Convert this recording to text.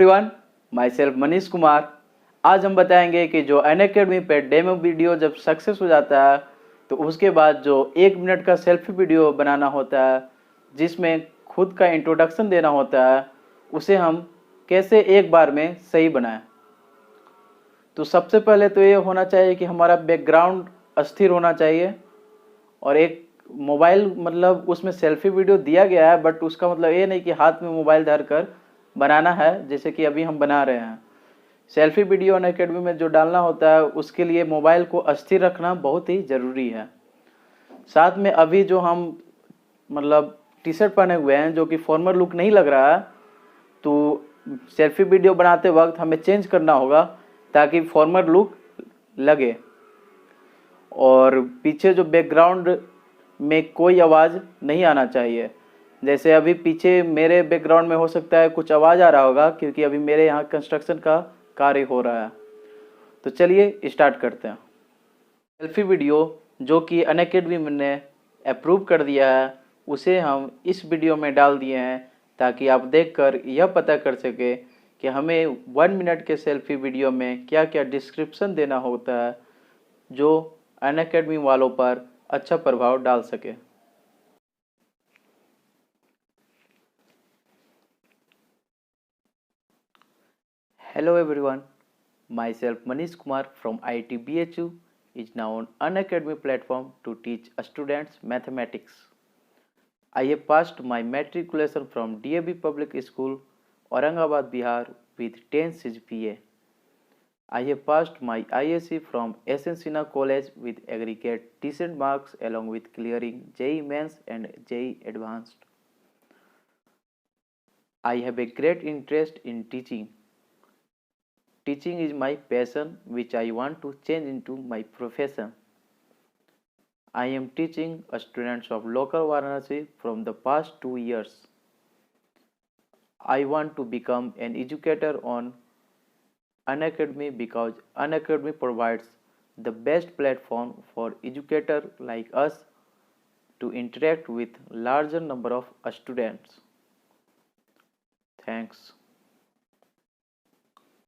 Everyone, my self Manish Kumar. आज हम बताएंगे कि जो अनअकैडमी पे डेमो वीडियो जब सक्सेस हो जाता है तो उसके बाद जो 1 मिनट का सेल्फी वीडियो बनाना होता है जिसमें खुद का इंट्रोडक्शन देना होता है, उसे हम कैसे एक बार में सही बनाएं। तो सबसे पहले तो ये होना चाहिए कि हमारा बैकग्राउंड अस्थिर होना चाहिए और एक मोबाइल मतलब उसमें सेल्फी वीडियो दिया गया है, बट उसका मतलब ये नहीं कि हाथ में मोबाइल धर कर बनाना है जैसे कि अभी हम बना रहे हैं। सेल्फी वीडियो अनअकैडमी में जो डालना होता है उसके लिए मोबाइल को अस्थिर रखना बहुत ही ज़रूरी है। साथ में अभी जो हम मतलब टी शर्ट पहने हुए हैं जो कि फॉर्मल लुक नहीं लग रहा है, तो सेल्फी वीडियो बनाते वक्त हमें चेंज करना होगा ताकि फॉर्मल लुक लगे। और पीछे जो बैकग्राउंड में कोई आवाज़ नहीं आना चाहिए। जैसे अभी पीछे मेरे बैकग्राउंड में हो सकता है कुछ आवाज़ आ रहा होगा क्योंकि अभी मेरे यहाँ कंस्ट्रक्शन का कार्य हो रहा है। तो चलिए स्टार्ट करते हैं। सेल्फी वीडियो जो कि अनअकैडमी ने अप्रूव कर दिया है उसे हम इस वीडियो में डाल दिए हैं ताकि आप देखकर यह पता कर सके कि हमें 1 मिनट के सेल्फी वीडियो में क्या क्या डिस्क्रिप्शन देना होता है जो अनअकैडमी वालों पर अच्छा प्रभाव डाल सके। Hello everyone, myself Manish Kumar from IIT BHU is now on Unacademy platform to teach students mathematics. I have passed my matriculation from DAB Public School, Aurangabad, Bihar with 10 CGPA. I have passed my ISC from SN Sinha College with aggregate decent marks along with clearing JEE Mains and JEE Advanced. I have a great interest in teaching. Teaching is my passion which I want to change into my profession. I am teaching students of local Varanasi from the past 2 years. I want to become an educator on Unacademy because Unacademy provides the best platform for educators like us to interact with larger number of students. Thanks.